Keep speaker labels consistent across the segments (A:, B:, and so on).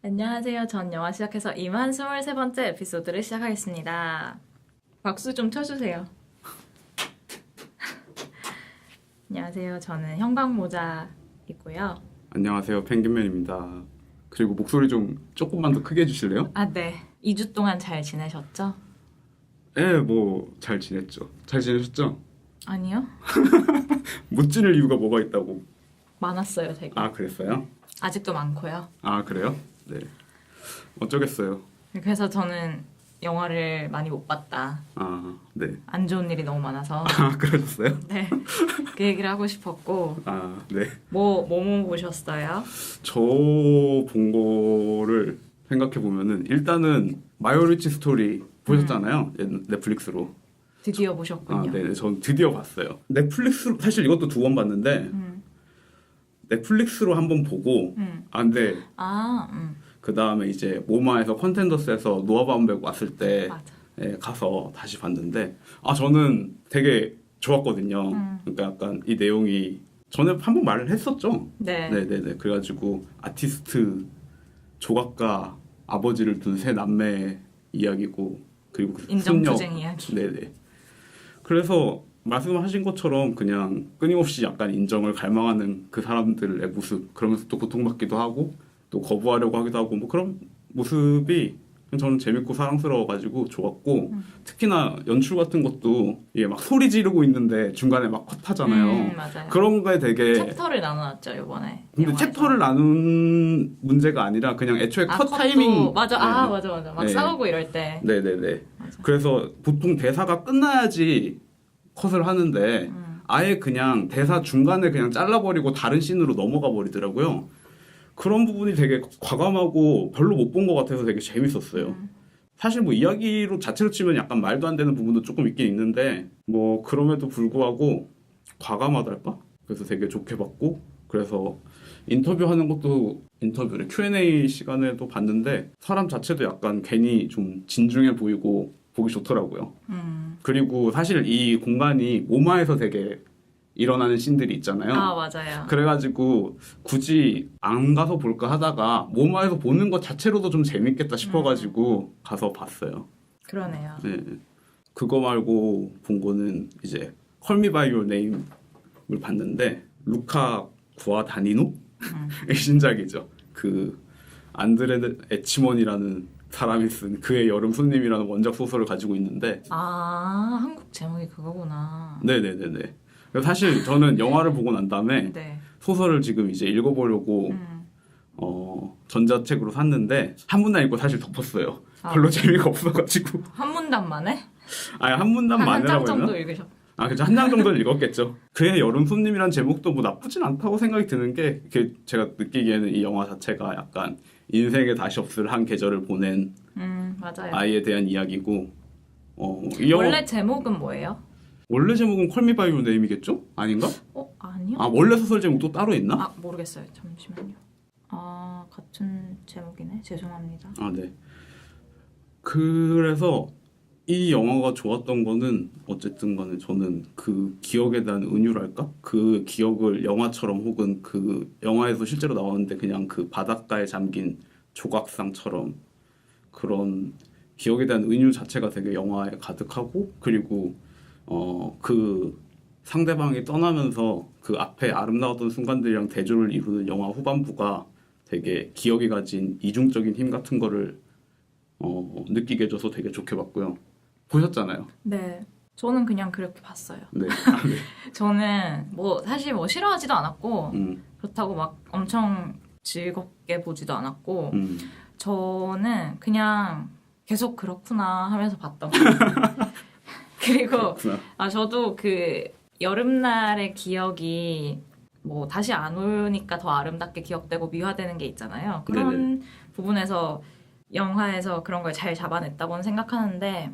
A: 안녕하세요. 전 영화 시작해서 2만 23번째 에피소드를 시작하겠습니다. 박수 좀 쳐주세요. 안녕하세요. 저는 형광모자이고요.
B: 안녕하세요. 펭귄맨입니다. 그리고 목소리 좀 조금만 더 크게 해주실래요?
A: 네. 2주 동안 잘 지내셨죠?
B: 예, 뭐 잘 지냈죠. 잘 지내셨죠?
A: 아니요.
B: 못 지낼 이유가 뭐가 있다고?
A: 많았어요, 되게.
B: 아, 그랬어요?
A: 아직도 많고요.
B: 아, 그래요? 네. 어쩌겠어요.
A: 그래서 저는 영화를 많이 못 봤다.
B: 아, 네.
A: 안 좋은 일이 너무 많아서.
B: 아, 그러셨어요?
A: 네. 그 얘기를 하고 싶었고.
B: 아, 네.
A: 뭐 보셨어요?
B: 저 본 거를 생각해 보면은 일단은 마이어리치 스토리 보셨잖아요. 넷플릭스로.
A: 드디어
B: 아,
A: 보셨군요.
B: 네. 전 드디어 봤어요. 넷플릭스로 사실 이것도 2번 봤는데 넷플릭스로 한 번 보고 근데 그 다음에 이제 모마에서 컨텐더스에서 노아 바운베그 왔을 때
A: 맞아.
B: 가서 다시 봤는데 저는 되게 좋았거든요. 그러니까 약간 이 내용이 전에 한 번 말을 했었죠.
A: 네.
B: 네네네. 그래가지고 아티스트 조각가 아버지를 둔 세 남매 이야기고 그리고 그
A: 인정투쟁 이야기.
B: 네네. 그래서 말씀하신 것처럼 그냥 끊임없이 약간 인정을 갈망하는 그 사람들의 모습, 그러면서 또 고통받기도 하고 또 거부하려고 하기도 하고 뭐 그런 모습이 저는 재밌고 사랑스러워가지고 좋았고 특히나 연출 같은 것도 이게 막 소리 지르고 있는데 중간에 막 컷하잖아요.
A: 맞아요.
B: 그런 거에 되게
A: 챕터를 나눠놨죠 이번에.
B: 근데
A: 영화에서.
B: 챕터를 나눈 문제가 아니라 그냥 애초에 컷
A: 컷도,
B: 타이밍
A: 맞아.
B: 네,
A: 맞아. 막
B: 네.
A: 싸우고 이럴 때.
B: 네네네.
A: 맞아.
B: 그래서 보통 대사가 끝나야지 컷을 하는데 아예 그냥 대사 중간에 그냥 잘라버리고 다른 씬으로 넘어가 버리더라고요. 그런 부분이 되게 과감하고 별로 못 본 것 같아서 되게 재밌었어요. 사실 뭐 이야기로 자체로 치면 약간 말도 안 되는 부분도 조금 있긴 있는데 뭐 그럼에도 불구하고 과감하달까? 그래서 되게 좋게 봤고 그래서 인터뷰하는 것도 인터뷰를 Q&A 시간에도 봤는데 사람 자체도 약간 괜히 좀 진중해 보이고 보기 좋더라고요. 그리고 사실 이 공간이 모마에서 되게 일어나는 씬들이 있잖아요.
A: 맞아요.
B: 그래가지고 굳이 안 가서 볼까 하다가 모마에서 보는 것 자체로도 좀 재밌겠다 싶어가지고 가서 봤어요.
A: 그러네요.
B: 네. 그거 말고 본 거는 이제 Call Me By Your Name을 봤는데 루카 구아다니노의 신작이죠. 그 안드레 에치먼이라는 사람이 쓴 그의 여름 손님이라는 원작 소설을 가지고 있는데
A: 한국 제목이 그거구나.
B: 네네네네. 사실 저는 영화를 보고 난 다음에
A: 네.
B: 소설을 지금 이제 읽어보려고 전자책으로 샀는데 한 문단 읽고 사실 덮었어요. 별로 재미가 없어가지고.
A: 한 문단만 해?
B: 아니 한 문단만이라고
A: 한 장
B: 했나?
A: 정도 읽으셨.
B: 그죠. 한 장 정도는 읽었겠죠. 그의 여름 손님이란 제목도 뭐 나쁘진 않다고 생각이 드는 게 제가 느끼기에는 이 영화 자체가 약간 인생에 다시 없을 한 계절을 보낸
A: 맞아요.
B: 아이에 대한 이야기고 이 영화
A: 원래 제목은 뭐예요?
B: 원래 제목은 Call Me By Your Name이겠죠? 아닌가?
A: 아니요.
B: 원래 소설 제목도 따로 있나?
A: 모르겠어요. 잠시만요. 같은 제목이네. 죄송합니다.
B: 네. 그래서 이 영화가 좋았던 거는 어쨌든 간에 저는 그 기억에 대한 은유랄까? 그 기억을 영화처럼 혹은 그 영화에서 실제로 나오는데 그냥 그 바닷가에 잠긴 조각상처럼 그런 기억에 대한 은유 자체가 되게 영화에 가득하고 그리고 그 상대방이 떠나면서 그 앞에 아름다웠던 순간들이랑 대조를 이루는 영화 후반부가 되게 기억이 가진 이중적인 힘 같은 거를 느끼게 해줘서 되게 좋게 봤고요. 보셨잖아요.
A: 네. 저는 그냥 그렇게 봤어요.
B: 네.
A: 저는 사실 싫어하지도 않았고
B: 네.
A: 그렇다고 막 엄청 즐겁게 보지도 않았고 저는 그냥 계속 그렇구나 하면서 봤던 거예요. 그리고
B: 그렇구나.
A: 저도 그 여름날의 기억이 뭐 다시 안 오니까 더 아름답게 기억되고 미화되는 게 있잖아요. 그런 부분에서 영화에서 그런 걸 잘 잡아냈다고는 생각하는데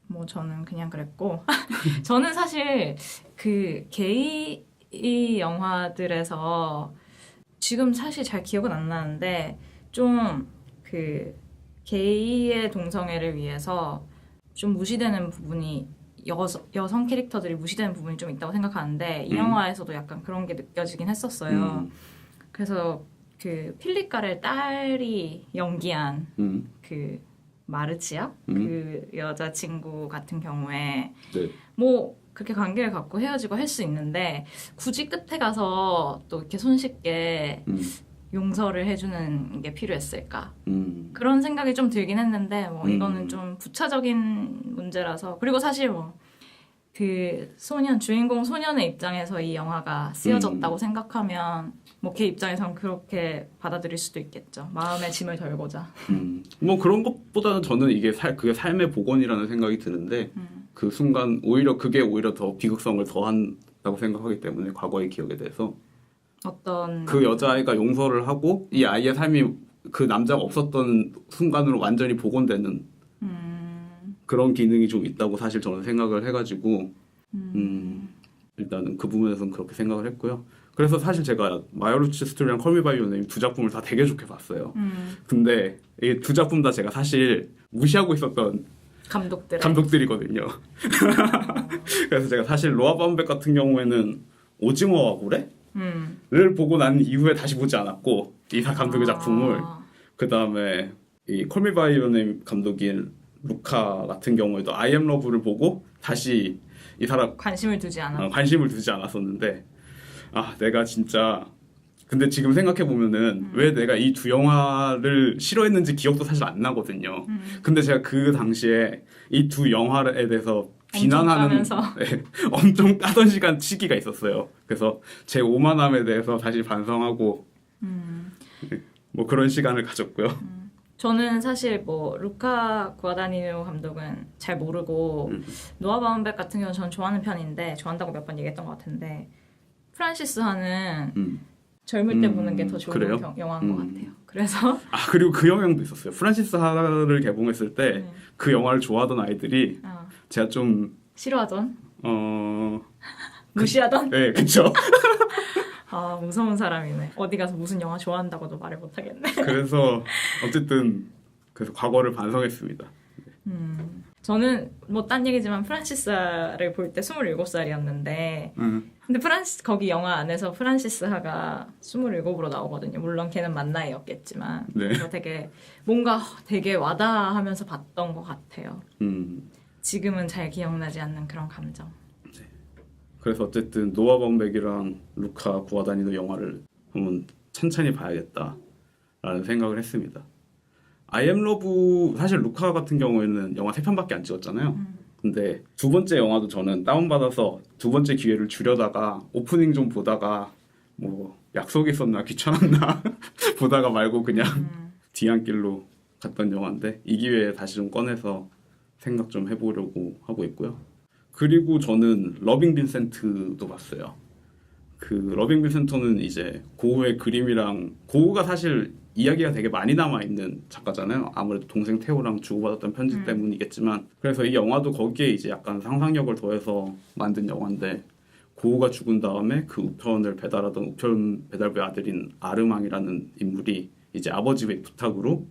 A: 뭐 저는 그냥 그랬고 저는 사실 그 게이 영화들에서 지금 사실 잘 기억은 안 나는데 좀 그 게이의 동성애를 위해서 좀 무시되는 부분이 여성 캐릭터들이 무시되는 부분이 좀 있다고 생각하는데 이 영화에서도 약간 그런 게 느껴지긴 했었어요. 그래서 그 필립 카렐 딸이 연기한 그 마르치아 그 여자친구 같은 경우에
B: 네.
A: 뭐 그렇게 관계를 갖고 헤어지고 할 수 있는데 굳이 끝에 가서 또 이렇게 손쉽게 용서를 해주는 게 필요했을까? 그런 생각이 좀 들긴 했는데 뭐 이거는 좀 부차적인 문제라서 그리고 사실 뭐 그 주인공 소년의 입장에서 이 영화가 쓰여졌다고 생각하면 뭐 걔 입장에선 그렇게 받아들일 수도 있겠죠. 마음의 짐을 덜고자.
B: 뭐 그런 것보다는 저는 이게 그게 삶의 복원이라는 생각이 드는데 그 순간 그게 오히려 더 비극성을 더한다고 생각하기 때문에 과거의 기억에 대해서
A: 어떤
B: 그 여자아이가 용서를 하고 이 아이의 삶이 그 남자가 없었던 순간으로 완전히 복원되는 그런 기능이 좀 있다고 사실 저는 생각을 해가지고 일단은 그 부분에서는 그렇게 생각을 했고요. 그래서 사실 제가 마이어루치 스토리랑 콜미 바이 유어 네임 두 작품을 다 되게 좋게 봤어요. 근데 이 두 작품 다 제가 사실 무시하고 있었던 감독들이거든요. 그래서 제가 사실 노아 바운백 같은 경우에는 오징어와 고래를 보고 난 이후에 다시 보지 않았고 이 감독의 작품을 그 다음에 이 콜미 바이 유어 네임 감독인 루카 같은 경우에도 I am love를 보고 다시 이 사람
A: 관심을 두지
B: 않았었는데 내가 진짜 근데 지금 생각해 보면은 왜 내가 이 두 영화를 싫어했는지 기억도 사실 안 나거든요. 근데 제가 그 당시에 이 두 영화에 대해서 비난하는 엄청 까던 시기가 있었어요. 그래서 제 오만함에 대해서 다시 반성하고 뭐 그런 시간을 가졌고요.
A: 저는 사실 뭐 루카 구아다니노 감독은 잘 모르고 노아 바운백 같은 경우는 저는 좋아하는 편인데 좋아한다고 몇 번 얘기했던 것 같은데 프란시스 하는 젊을 때 보는 게 더 좋은 영화인 것 같아요. 그래서
B: 그리고 그 영향도 있었어요. 프란시스 하를 개봉했을 때 그 영화를 좋아하던 아이들이 제가 좀
A: 싫어하던 무시하던
B: 네, 그렇죠.
A: 무서운 사람이네. 어디 가서 무슨 영화 좋아한다고도 말을 못하겠네.
B: 그래서 어쨌든 그래서 과거를 반성했습니다.
A: 저는 뭐 딴 얘기지만 프란시스를 볼 때 27살이었는데 근데 거기 영화 안에서 프란시스 하가 27으로 나오거든요. 물론 걔는 만 나이였겠지만 그래서 뭔가 되게 와닿으면서 봤던 것 같아요. 지금은 잘 기억나지 않는 그런 감정.
B: 그래서 어쨌든 노아 바운백이랑 루카 구아다니노 영화를 한번 천천히 봐야겠다라는 생각을 했습니다. I am love 사실 루카 같은 경우에는 영화 3편밖에 안 찍었잖아요. 근데 두 번째 영화도 저는 다운받아서 두 번째 기회를 주려다가 오프닝 좀 보다가 뭐 약속이 있었나 귀찮았나 보다가 말고 그냥 뒤안길로 갔던 영화인데 이 기회에 다시 좀 꺼내서 생각 좀 해보려고 하고 있고요. 그리고 저는 러빙 빈센트도 봤어요. 그 러빙 빈센트는 이제 고우의 그림이랑 고우가 사실 이야기가 되게 많이 남아있는 작가잖아요. 아무래도 동생 테오랑 주고받았던 편지 때문이겠지만 그래서 이 영화도 거기에 이제 약간 상상력을 더해서 만든 영화인데 고우가 죽은 다음에 그 우편을 배달하던 우편 배달부의 아들인 아르망이라는 인물이 이제 아버지의 부탁으로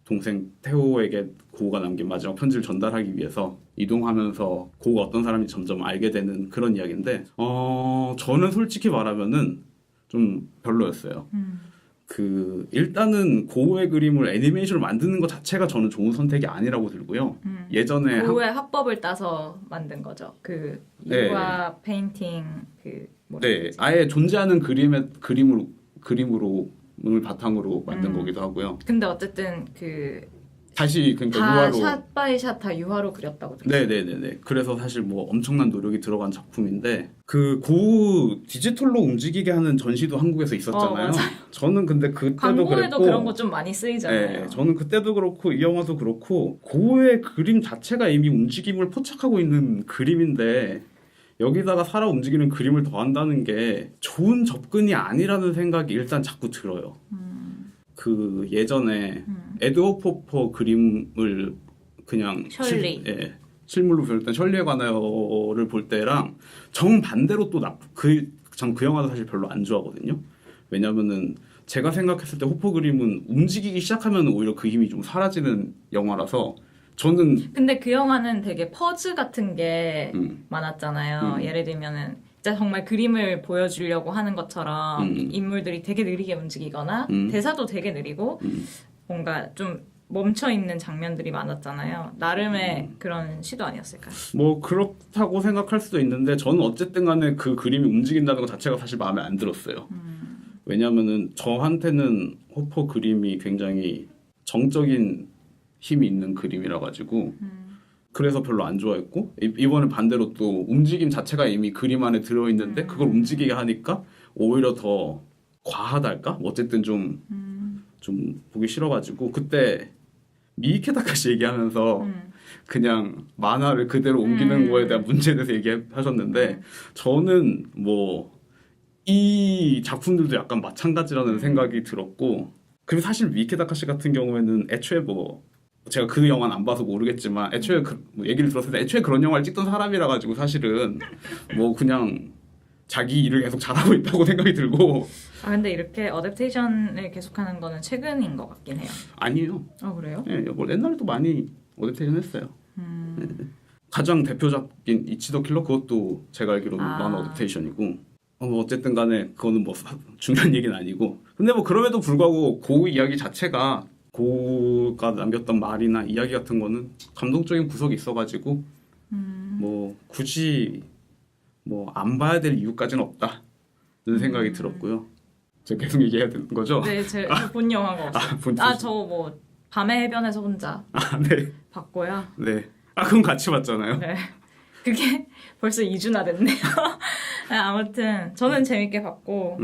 B: 동생 테오에게 고우가 남긴 마지막 편지를 전달하기 위해서 이동하면서 고우가 어떤 사람인지 점점 알게 되는 그런 이야기인데 저는 솔직히 말하면은 좀 별로였어요. 일단은 고우의 그림을 애니메이션으로 만드는 것 자체가 저는 좋은 선택이 아니라고 들고요. 예전에
A: 고우의 화법을 따서 만든 거죠. 유화 페인팅
B: 아예 존재하는 그림으로 바탕으로 만든 거기도 하고요.
A: 근데 어쨌든
B: 다시 그러니까
A: 다
B: 유화로
A: 샷 바이 샷 다 유화로 그렸다고 들었어요.
B: 네네네. 그래서 사실 뭐 엄청난 노력이 들어간 작품인데 그 고우 디지털로 움직이게 하는 전시도 한국에서 있었잖아요. 저는 근데 그때도
A: 광고에도
B: 그랬고
A: 그런 거 좀 많이 쓰이잖아요.
B: 네, 저는 그때도 그렇고 이 영화도 그렇고 고우의 그림 자체가 이미 움직임을 포착하고 있는 그림인데 여기다가 살아 움직이는 그림을 더한다는 게 좋은 접근이 아니라는 생각이 일단 자꾸 들어요. 그 예전에 에드워 포퍼 그림을 그냥 실물로 볼 때 셜리에 관하여를 볼 때랑 정반대로 또 전 그 영화도 사실 별로 안 좋아하거든요. 왜냐면은 제가 생각했을 때 호퍼 그림은 움직이기 시작하면 오히려 그 힘이 좀 사라지는 영화라서 저는
A: 근데 그 영화는 되게 퍼즈 같은 게 많았잖아요. 예를 들면은 진짜 정말 그림을 보여주려고 하는 것처럼
B: 음.
A: 인물들이 되게 느리게 움직이거나
B: 음.
A: 대사도 되게 느리고 뭔가 좀 멈춰 있는 장면들이 많았잖아요. 나름의 그런 시도 아니었을까요?
B: 뭐 그렇다고 생각할 수도 있는데 저는 어쨌든 간에 그 그림이 움직인다는 것 자체가 사실 마음에 안 들었어요. 왜냐면은 저한테는 호퍼 그림이 굉장히 정적인 힘이 있는 과감이라 가지고 그래서 별로 안 좋아했고 이번에 반대로 또 움직임 자체가 이미 그림 안에 들어있는데 그걸 움직이게 하니까 오히려 더 과하달까? 어쨌든 좀 보기 싫어가지고 그때 미ike 다카시 얘기하면서 그냥 만화를 그대로 옮기는 거에 대한 문제에 대해서 얘기하셨는데 저는 뭐 이 작품들도 약간 마찬가지라는 생각이 들었고 그리고 사실 미ike 다카시 같은 경우에는 애초에 뭐 제가 그 영화는 안 봐서 모르겠지만 애초에 뭐 얘기를 들었을 때 애초에 그런 영화를 찍던 사람이라 가지고 사실은 뭐 그냥 자기 일을 계속 잘하고 있다고 생각이 들고
A: 아 근데 이렇게 어댑테이션을 계속하는 거는 최근인 것 같긴 해요.
B: 아니에요.
A: 그래요?
B: 예, 뭐 옛날에도 많이 어댑테이션 했어요. 네. 가장 대표작인 이치더 킬러 그것도 제가 알기로는 만화 어댑테이션이고 뭐 어쨌든 간에 그거는 뭐 중요한 얘기는 아니고 근데 뭐 그럼에도 불구하고 그 이야기 자체가 고가 남겼던 말이나 이야기 같은 거는 감동적인 구석이 있어가지고 뭐 굳이 뭐 안 봐야 될 이유까지는 없다는 생각이 들었고요. 제가 계속 얘기해야 되는 거죠?
A: 네, 제가 본 영화가 없어요. 저 뭐 밤의 해변에서 혼자
B: 네.
A: 봤고요.
B: 네. 그럼 같이 봤잖아요.
A: 네. 그게 벌써 2주나 됐네요. 아무튼 저는 재밌게 봤고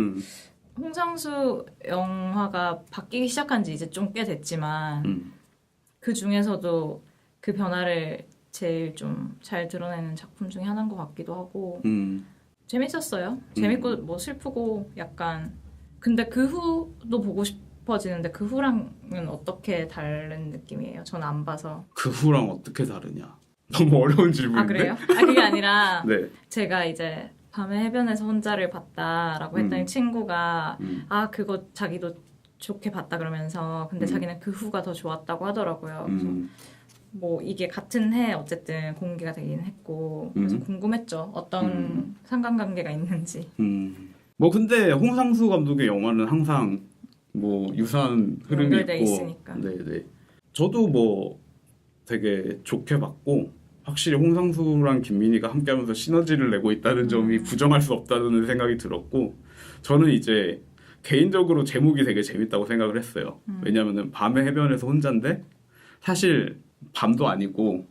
A: 홍상수 영화가 바뀌기 시작한 지 이제 좀 꽤 됐지만 그 중에서도 그 변화를 제일 좀 잘 드러내는 작품 중에 하나인 것 같기도 하고 재밌었어요. 재밌고 뭐 슬프고 약간 근데 그 후도 보고 싶어지는데 그 후랑은 어떻게 다른 느낌이에요? 전 안 봐서.
B: 그 후랑 어떻게 다르냐? 너무 어려운 질문인데.
A: 그래요? 그게 아니라
B: 네.
A: 제가 이제 밤의 해변에서 혼자를 봤다라고 했더니 친구가 그거 자기도 좋게 봤다 그러면서 근데 자기는 그 후가 더 좋았다고 하더라고요. 그래서 뭐 이게 같은 해 어쨌든 공개가 되긴 했고 그래서 궁금했죠. 어떤 상관관계가 있는지.
B: 뭐 근데 홍상수 감독의 영화는 항상 뭐 유사한 흐름이
A: 연결돼
B: 있고
A: 있으니까.
B: 네네. 저도 뭐 되게 좋게 봤고 확실히 홍상수랑 김민희가 함께하면서 시너지를 내고 있다는 점이 부정할 수 없다는 생각이 들었고 저는 이제 개인적으로 제목이 되게 재밌다고 생각을 했어요. 왜냐하면 밤의 해변에서 혼자인데 사실 밤도 아니고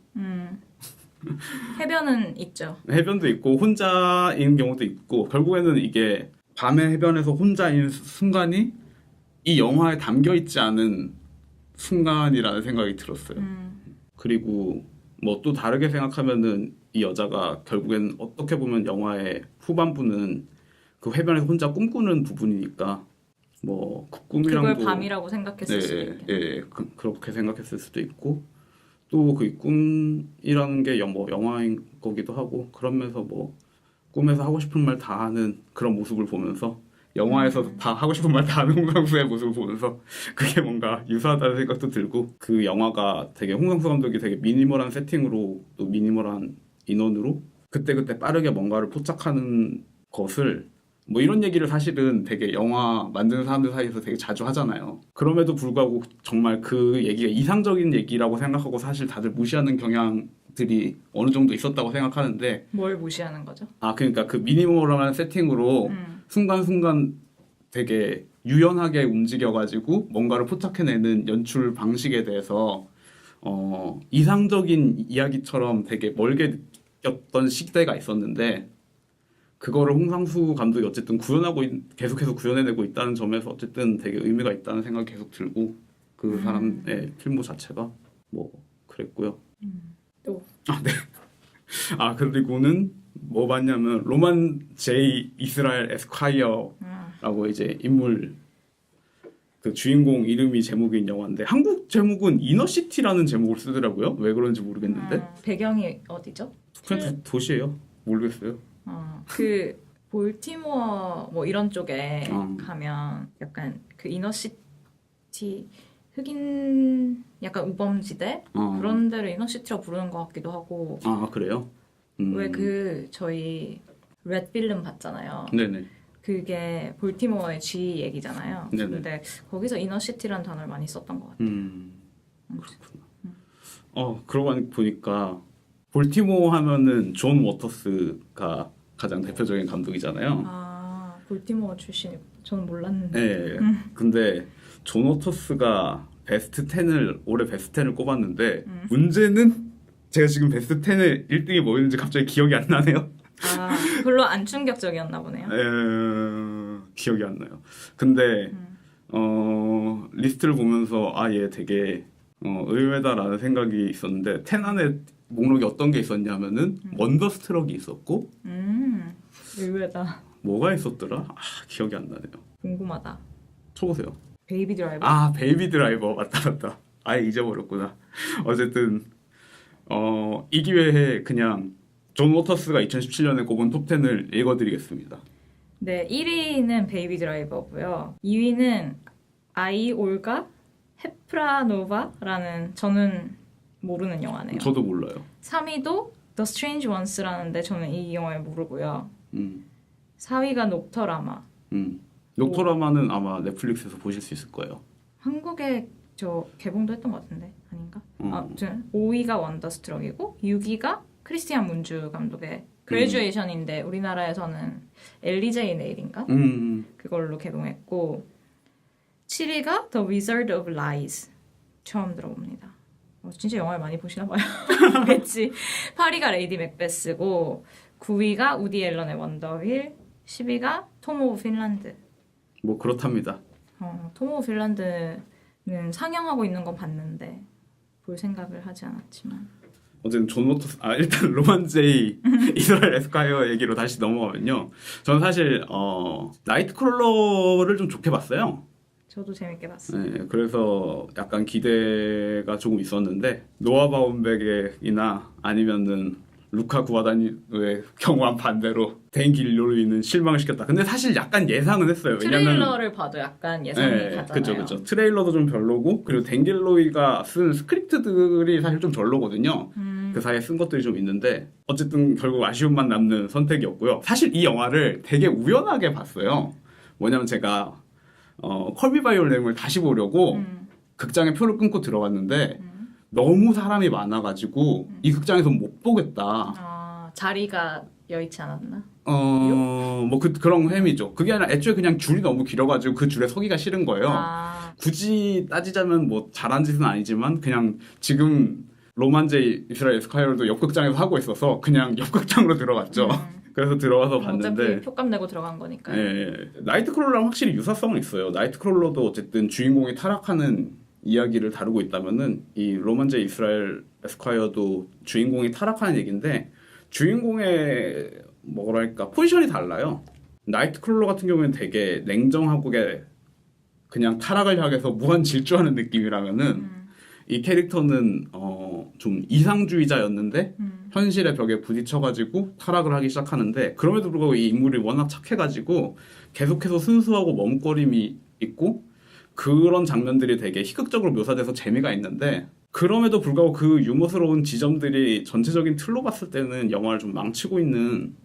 A: 해변은 있죠.
B: 해변도 있고 혼자인 경우도 있고 결국에는 이게 밤의 해변에서 혼자인 순간이 이 영화에 담겨 있지 않은 순간이라는 생각이 들었어요. 그리고 뭐 또 다르게 생각하면은 이 여자가 결국엔 어떻게 보면 영화의 후반부는 그 해변에서 혼자 꿈꾸는 부분이니까 뭐 그 꿈이랑도
A: 그걸 밤이라고 생각했을 수도 있겠네요.
B: 그렇게 생각했을 수도 있고 또 그 꿈이라는 게 뭐 영화인 거기도 하고 그러면서 뭐 꿈에서 하고 싶은 말 다 하는 그런 모습을 보면서 영화에서 다 하고 싶은 말 다 하는 홍상수의 모습을 보면서 그게 뭔가 유사하다는 생각도 들고 그 영화가 되게 홍상수 감독이 되게 미니멀한 세팅으로 또 미니멀한 인원으로 그때그때 빠르게 뭔가를 포착하는 것을 뭐 이런 얘기를 사실은 되게 영화 만드는 사람들 사이에서 되게 자주 하잖아요. 그럼에도 불구하고 정말 그 얘기가 이상적인 얘기라고 생각하고 사실 다들 무시하는 경향들이 어느 정도 있었다고 생각하는데
A: 뭘 무시하는 거죠?
B: 그러니까 그 미니멀한 세팅으로 순간순간 되게 유연하게 움직여가지고 뭔가를 포착해내는 연출 방식에 대해서 이상적인 이야기처럼 되게 멀게 느꼈던 시대가 있었는데 그거를 홍상수 감독이 어쨌든 계속해서 구현해내고 있다는 점에서 어쨌든 되게 의미가 있다는 생각이 계속 들고 그 사람의 필모 자체가 뭐 그랬고요.
A: 또
B: 네. 그리고는 뭐 봤냐면 로만 제이 이스라엘 에스콰이어라고 이제 인물 그 주인공 이름이 제목인 영화인데 한국 제목은 이너시티라는 제목을 쓰더라고요. 왜 그런지 모르겠는데
A: 배경이 어디죠?
B: 그냥 도시예요. 모르겠어요.
A: 그 볼티모어 뭐 이런 쪽에 가면 약간 그 이너시티 흑인 약간 우범지대 그런 데를 이너시티라고 부르는 것 같기도 하고
B: 그래요?
A: 왜 그 저희 레드 필름 봤잖아요.
B: 네네.
A: 그게 볼티모어의 G 얘기잖아요.
B: 네네.
A: 근데 거기서 이너시티라는 단어를 많이 썼던 것 같아요.
B: 그렇구나. 그러고 보니까 볼티모어 하면은 존 워터스가 가장 대표적인 감독이잖아요.
A: 아, 볼티모어 출신이 저는 몰랐는데.
B: 네. 근데 존 워터스가 베스트 10을 올해 베스트 10을 꼽았는데 문제는 제가 지금 베스트 10에 1등이 뭐였는지 갑자기 기억이 안 나네요.
A: 아, 별로 안 충격적이었나 보네요.
B: 기억이 안 나요. 근데 리스트를 보면서 얘 되게 의외다라는 생각이 있었는데 10 안에 목록이 어떤 게 있었냐면은 원더스트럭이 있었고
A: 의외다.
B: 뭐가 있었더라? 기억이 안 나네요.
A: 궁금하다.
B: 쳐보세요.
A: 베이비 드라이버?
B: 베이비 드라이버 맞다. 아예 잊어버렸구나. 어쨌든 이 기회에 그냥 존 워터스가 2017년에 꼽은 톱 10을 읽어드리겠습니다.
A: 네, 1위는 베이비 드라이버고요. 2위는 아이 올가 헤프라노바라는 저는 모르는 영화네요.
B: 저도 몰라요.
A: 3위도 The Strange Ones라는데 저는 이 영화를 모르고요. 4위가 녹터라마.
B: 녹토라마는 아마 넷플릭스에서 보실 수 있을 거예요.
A: 한국에 저 개봉도 했던 것 같은데 아닌가? 아무튼 5위가 원더스트럭이고 6위가 크리스티안 문주 감독의 그레듀에이션인데 우리나라에서는 엘리제이 네일인가? 그걸로 개봉했고 7위가 The Wizard of Lies 처음 들어봅니다. 진짜 영화를 많이 보시나 봐요. 그랬지. 8위가 레이디 맥베스고 9위가 우디 앨런의 원더휠 10위가 톰 오브 핀란드.
B: 뭐 그렇답니다.
A: 톰 오브 핀란드는 상영하고 있는 건 봤는데 볼 생각을 하지 않았지만
B: 어쨌든 존 워터스 일단 로만 제이 이스라엘 에스콰이어 얘기로 다시 넘어가면요. 저는 사실 나이트크롤러를 좀 좋게 봤어요.
A: 저도 재밌게 봤어요.
B: 네, 그래서 약간 기대가 조금 있었는데 노아 바움백이나 아니면은 루카 구아다니의 경우와 반대로 댄 길로이는 실망을 시켰다. 근데 사실 약간 예상은 했어요.
A: 트레일러를 봐도 약간 예상이 가잖아요.
B: 그죠. 트레일러도 좀 별로고 그리고 댄 길로이가 쓴 스크립트들이 사실 좀 별로거든요. 그 사이에 쓴 것들이 좀 있는데 어쨌든 결국 아쉬움만 남는 선택이었고요. 사실 이 영화를 되게 우연하게 봤어요. 뭐냐면 제가 컬미 바이 올 네임을 다시 보려고 극장에 표를 끊고 들어갔는데 너무 사람이 많아가지고 이 극장에서 못 보겠다.
A: 자리가 여의치 않았나?
B: 뭐 그런 햄이죠. 그게 아니라 애초에 그냥 줄이 너무 길어가지고 그 줄에 서기가 싫은 거예요. 굳이 따지자면 뭐 잘한 짓은 아니지만 그냥 지금 로만제 이스라엘 에스콰이어도 옆극장에서 하고 있어서 그냥 옆극장으로 들어갔죠. 그래서 들어와서 봤는데
A: 어차피 표값 내고 들어간 거니까.
B: 나이트크롤러랑 확실히 유사성은 있어요. 나이트크롤러도 어쨌든 주인공이 타락하는 이야기를 다루고 있다면은 이 로만제 이스라엘 에스콰이어도 주인공이 타락하는 얘기인데 주인공의 뭐랄까 포지션이 달라요. 나이트크롤러 같은 경우에는 되게 냉정하고 그냥 타락을 향해서 무한 질주하는 느낌이라면은 이 캐릭터는 좀 이상주의자였는데 현실의 벽에 부딪혀가지고 타락을 하기 시작하는데 그럼에도 불구하고 이 인물이 워낙 착해가지고 계속해서 순수하고 머뭇거림이 있고 그런 장면들이 되게 희극적으로 묘사돼서 재미가 있는데 그럼에도 불구하고 그 유머스러운 지점들이 전체적인 틀로 봤을 때는 영화를 좀 망치고 있는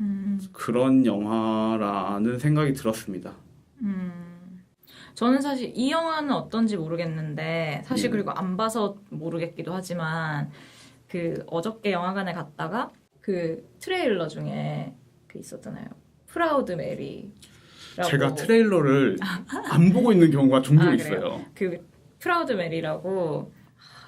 B: 그런 영화라는 생각이 들었습니다.
A: 저는 사실 이 영화는 어떤지 모르겠는데 사실 그리고 안 봐서 모르겠기도 하지만 그 어저께 영화관에 갔다가 그 트레일러 중에 그 있었잖아요. 프라우드 메리.
B: 제가 트레일러를 안 보고 있는 경우가 종종 있어요.
A: 그 프라우드 메리라고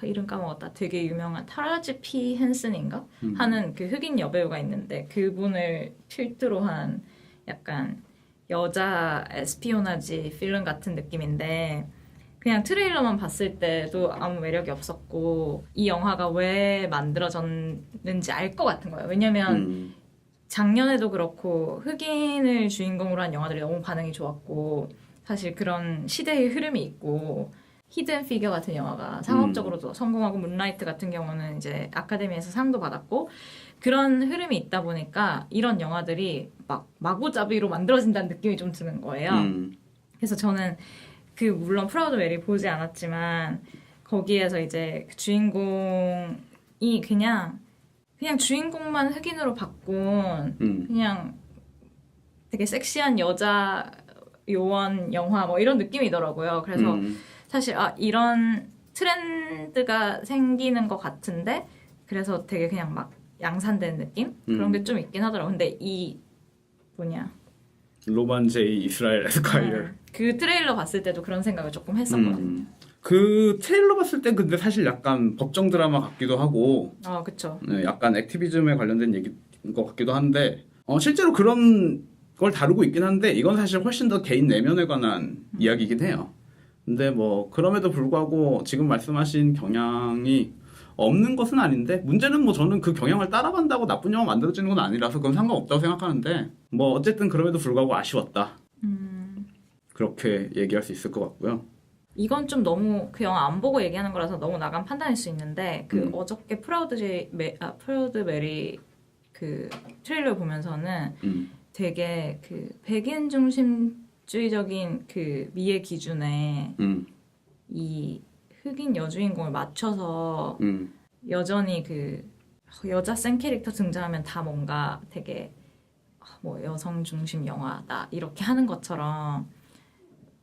A: 이름 까먹었다. 되게 유명한 타라지 피 헨슨인가 하는 그 흑인 여배우가 있는데 그분을 필두로 한 약간 여자 에스피오나지 필름 같은 느낌인데 그냥 트레일러만 봤을 때도 아무 매력이 없었고 이 영화가 왜 만들어졌는지 알 것 같은 거예요. 왜냐면 작년에도 그렇고 흑인을 주인공으로 한 영화들이 너무 반응이 좋았고 사실 그런 시대의 흐름이 있고 히든 피겨 같은 영화가 상업적으로도 성공하고 문라이트 같은 경우는 이제 아카데미에서 상도 받았고 그런 흐름이 있다 보니까 이런 영화들이 막 마구잡이로 만들어진다는 느낌이 좀 드는 거예요. 그래서 저는 그 물론 프라우드 메리 보지 않았지만 거기에서 이제 그 주인공이 그냥 주인공만 흑인으로 바꾼 그냥 되게 섹시한 여자 요원 영화 뭐 이런 느낌이더라고요. 그래서 사실 이런 트렌드가 생기는 것 같은데 그래서 되게 그냥 막 양산된 느낌? 그런 게 좀 있긴 하더라고요. 근데 이 뭐냐
B: 로만 제이 이스라엘 에스콰이어
A: 그 트레일러 봤을 때도 그런 생각을 조금 했었거든요.
B: 그 트레일러 봤을 때 근데 사실 약간 법정 드라마 같기도 하고
A: 그쵸.
B: 네, 약간 액티비즘에 관련된 얘기인 것 같기도 한데 실제로 그런 걸 다루고 있긴 한데 이건 사실 훨씬 더 개인 내면에 관한 이야기이긴 해요. 근데 뭐 그럼에도 불구하고 지금 말씀하신 경향이 없는 것은 아닌데 문제는 뭐 저는 그 경향을 따라간다고 나쁜 영화 만들어지는 건 아니라서 그건 상관없다고 생각하는데 뭐 어쨌든 그럼에도 불구하고 아쉬웠다. 그렇게 얘기할 수 있을 것 같고요.
A: 이건 좀 너무 그 영화 안 보고 얘기하는 거라서 너무 나간 판단일 수 있는데 그 어저께 프라우드 메리 그 트레일러 보면서는 되게 그 백인 중심주의적인 그 미의 기준에 이 흑인 여주인공을 맞춰서 여전히 그 여자 센 캐릭터 등장하면 다 뭔가 되게 뭐 여성 중심 영화다 이렇게 하는 것처럼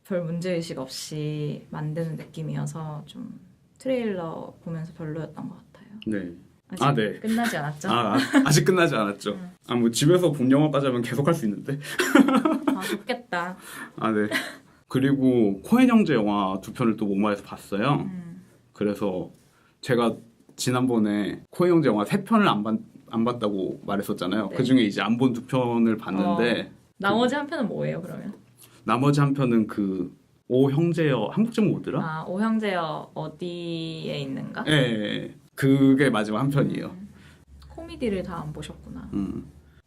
A: 별 문제의식 없이 만드는 느낌이어서 좀 트레일러 보면서 별로였던 것 같아요.
B: 네.
A: 아직
B: 네.
A: 끝나지 않았죠?
B: 아직 끝나지 않았죠. 뭐 집에서 본 영화까지 하면 계속 할 수 있는데.
A: 좋겠다.
B: 네. 그리고 코엔 형제 영화 2편을 또 모마에서 봤어요. 그래서 제가 지난번에 코엔 형제 영화 3편을 안 봤다고 말했었잖아요.
A: 네.
B: 그 중에 이제 안 본 2편을 봤는데
A: 나머지 한 편은 뭐예요, 그러면?
B: 나머지 한 편은 그 오 형제여 한국 제목 뭐더라?
A: 오 형제여 어디에 있는가?
B: 네, 그게 마지막 한 편이에요.
A: 코미디를 다 안 보셨구나.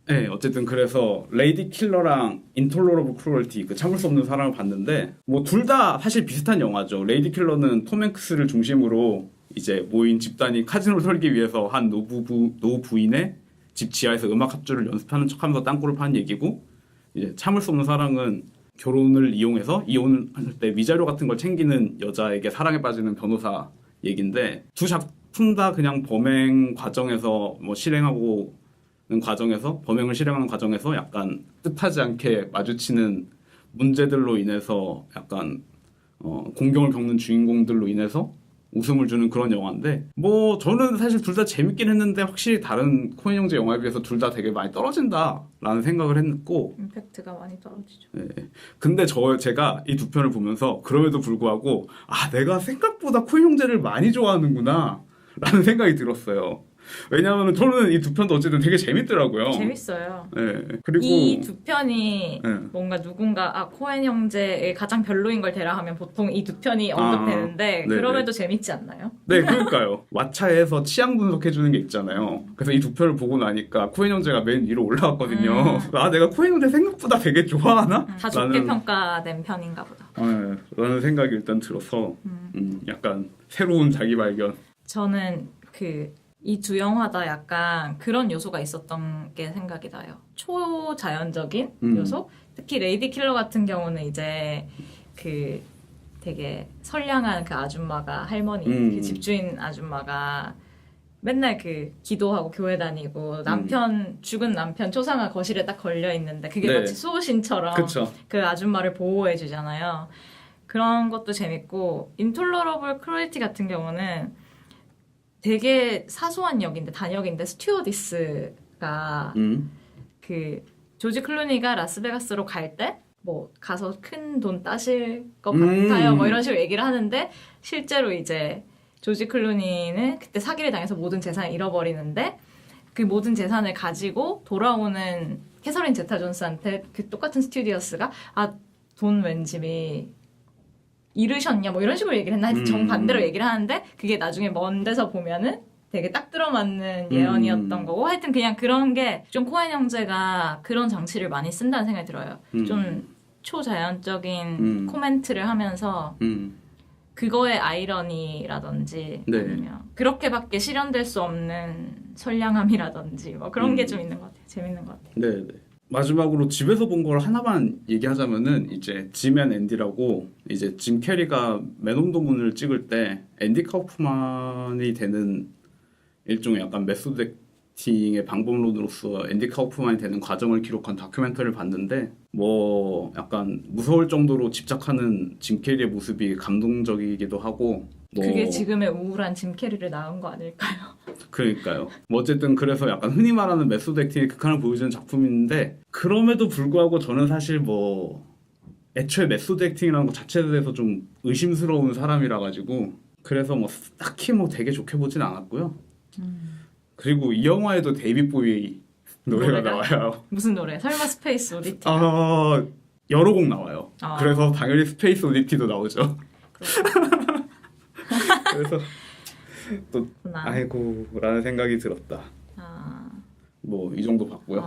B: 네, 어쨌든 그래서 레이디 킬러랑 인톨러러블 크루얼티 그 참을 수 없는 사랑을 봤는데 뭐 둘 다 사실 비슷한 영화죠. 레이디 킬러는 톰 행크스를 중심으로 이제 모인 집단이 카지노를 털기 위해서 한 노부인의 집 지하에서 음악 합주를 연습하는 척하면서 땅굴을 파는 얘기고 이제 참을 수 없는 사랑은 결혼을 이용해서 이혼할 때 위자료 같은 걸 챙기는 여자에게 사랑에 빠지는 변호사 얘긴데 두 작품 다 그냥 범행 과정에서 뭐 범행을 실행하는 과정에서 약간 뜻하지 않게 마주치는 문제들로 인해서 약간 공경을 겪는 주인공들로 인해서 웃음을 주는 그런 영화인데 뭐 저는 사실 둘 다 재밌긴 했는데 확실히 다른 코엔 형제 영화에 비해서 둘 다 되게 많이 떨어진다라는 생각을 했고
A: 임팩트가 많이 떨어지죠.
B: 네. 근데 제가 이 2편을 보면서 그럼에도 불구하고 내가 생각보다 코엔 형제를 많이 좋아하는구나 라는 생각이 들었어요. 왜냐하면 저는 이 2편도 어쨌든 되게 재밌더라고요.
A: 재밌어요.
B: 네. 그리고
A: 이 2편이
B: 네.
A: 뭔가 누군가 코엔 형제의 가장 별로인 걸 대라 하면 보통 이 2편이 언급되는데 그럼에도 재밌지 않나요?
B: 네, 그러니까요. 왓챠에서 취향 분석해주는 게 있잖아요. 그래서 이 2편을 보고 나니까 코엔 형제가 맨 위로 올라왔거든요. 내가 코엔 형제 생각보다 되게 좋아하나?
A: 다 좋게 평가된 편인가 보다.
B: 라는 생각이 일단 들어서 약간 새로운 자기 발견.
A: 저는 이 두 영화 다 약간 그런 요소가 있었던 게 생각이 나요. 초자연적인 요소? 특히 레이디 킬러 같은 경우는 이제 되게 선량한 그 아줌마가 할머니, 그 집주인 아줌마가 맨날 기도하고 교회 다니고 죽은 남편 초상화 거실에 딱 걸려 있는데 그게 마치 수호신처럼
B: 그쵸.
A: 그 아줌마를 보호해 주잖아요. 그런 것도 재밌고 인톨러러블 크루얼티 같은 경우는 되게 사소한 단역인데 스튜어디스가 조지 클루니가 라스베가스로 갈 때 뭐 가서 큰 돈 따실 것 같아요 뭐 이런 식으로 얘기를 하는데 실제로 이제 조지 클루니는 그때 사기를 당해서 모든 재산을 잃어버리는데 그 모든 재산을 가지고 돌아오는 캐서린 제타 존스한테 그 똑같은 스튜디오스가 돈 왠지 잃으셨냐 뭐 이런 식으로 얘기를 했나 정반대로 얘기를 하는데 그게 나중에 먼 데서 보면은 되게 딱 들어맞는 예언이었던 거고 하여튼 그냥 그런 게 좀 코엔 형제가 그런 장치를 많이 쓴다는 생각이 들어요. 좀 초자연적인 코멘트를 하면서 그거의 아이러니라든지 아니면 그렇게밖에 실현될 수 없는 선량함이라든지 뭐 그런 게 좀 있는 것 같아요. 재밌는 것 같아요.
B: 네. 마지막으로 집에서 본 걸 하나만 얘기하자면은 이제 짐 앤 앤디라고 이제 짐 캐리가 맨온더 문을 찍을 때 앤디 카우프만이 되는 일종의 약간 메소드 메소덱팅의 방법론으로서 앤디 카우프만이 되는 과정을 기록한 다큐멘터리를 봤는데 뭐 약간 무서울 정도로 집착하는 짐 캐리의 모습이 감동적이기도 하고 뭐
A: 그게 지금의 우울한 짐 캐리를 낳은 거 아닐까요?
B: 그러니까요. 뭐 어쨌든 그래서 약간 흔히 말하는 메소덱팅의 극한을 보여주는 작품인데 그럼에도 불구하고 저는 사실 뭐 애초에 메소덱팅이라는 것 자체에 대해서 좀 의심스러운 사람이라 가지고 그래서 뭐 딱히 뭐 되게 좋게 보진 않았고요. 그리고 이 영화에도 데이빗 보이 노래가 나와요.
A: 무슨 노래? 설마 스페이스 오디티?
B: 여러 곡 나와요.
A: 아.
B: 그래서 당연히 스페이스 오디티도 나오죠. 그래서 또
A: 그렇구나.
B: 아이고라는 생각이 들었다.
A: 아,
B: 뭐 이 정도 봤고요.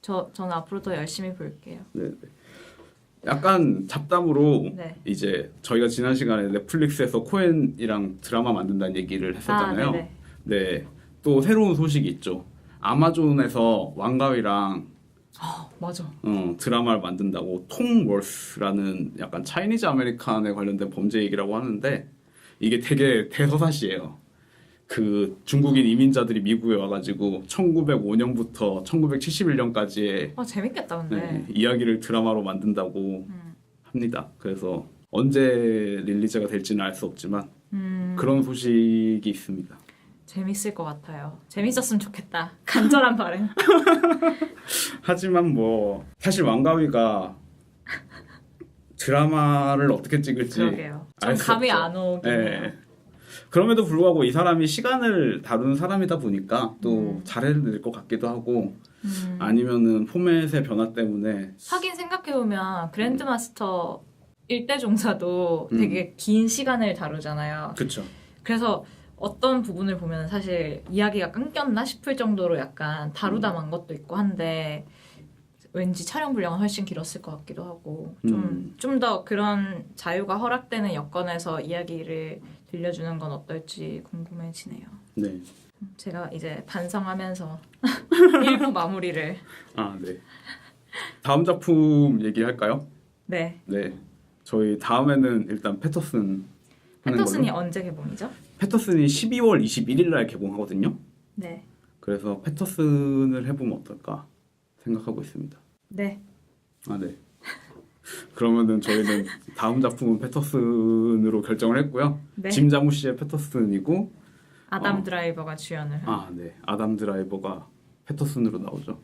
A: 저는 앞으로 더 열심히 볼게요.
B: 네. 약간 잡담으로
A: 네.
B: 이제 저희가 지난 시간에 넷플릭스에서 코엔이랑 드라마 만든다는 얘기를 했었잖아요.
A: 네네.
B: 네. 또 새로운 소식이 있죠. 아마존에서 왕가위랑
A: 맞아.
B: 드라마를 만든다고 톰 월스라는 약간 차이니즈 아메리칸에 관련된 범죄 얘기라고 하는데 이게 되게 대서사시예요. 그 중국인 이민자들이 미국에 와가지고 1905년부터 1971년까지의
A: 재밌겠다 근데.
B: 네, 이야기를 드라마로 만든다고 합니다. 그래서 언제 릴리즈가 될지는 알 수 없지만 그런 소식이 있습니다.
A: 재밌을 것 같아요. 재밌었으면 좋겠다. 간절한 바람.
B: 하지만 뭐 사실 왕가위가 드라마를 어떻게 찍을지
A: 그러게요. 좀
B: 알 수
A: 감이
B: 없죠.
A: 안 오긴 해요.
B: 네. 그럼에도 불구하고 이 사람이 시간을 다루는 사람이다 보니까 또 잘해낼 것 같기도 하고 아니면은 포맷의 변화 때문에
A: 하긴 생각해보면 그랜드마스터 일대종사도 되게 긴 시간을 다루잖아요.
B: 그렇죠.
A: 그래서 어떤 부분을 보면 사실 이야기가 끊겼나 싶을 정도로 약간 다루다 만 것도 있고 한데 왠지 촬영 분량은 훨씬 길었을 것 같기도 하고 좀 더 그런 자유가 허락되는 여건에서 이야기를 들려주는 건 어떨지 궁금해지네요.
B: 네.
A: 제가 이제 반성하면서 일부 마무리를.
B: 네. 다음 작품 얘기할까요?
A: 네.
B: 네. 저희 다음에는 일단 패터슨
A: 패터슨이 언제 개봉이죠?
B: 패터슨이 12월 21일 날 개봉하거든요.
A: 네.
B: 그래서 패터슨을 해보면 어떨까 생각하고 있습니다.
A: 네.
B: 네. 그러면은 저희는 다음 작품은 패터슨으로 결정을 했고요.
A: 네.
B: 짐 자무시의 패터슨이고
A: 아담 드라이버가 주연을 한.
B: 네. 아담 드라이버가 패터슨으로 나오죠.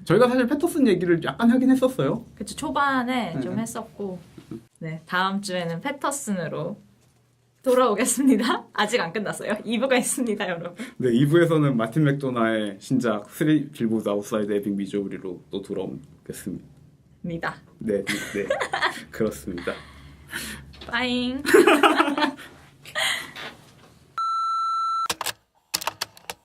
B: 저희가 사실 패터슨 얘기를 약간 하긴 했었어요.
A: 그쵸. 초반에
B: 네.
A: 좀 했었고. 네. 다음 주에는 패터슨으로 돌아오겠습니다. 아직 안 끝났어요. 2부가 있습니다, 여러분.
B: 네, 2부에서는 마틴 맥도나의 신작 3 빌보드 아웃사이드 에빙 미조리로 또 돌아오겠습니다.
A: 니다.
B: 네. 그렇습니다.
A: 빠잉.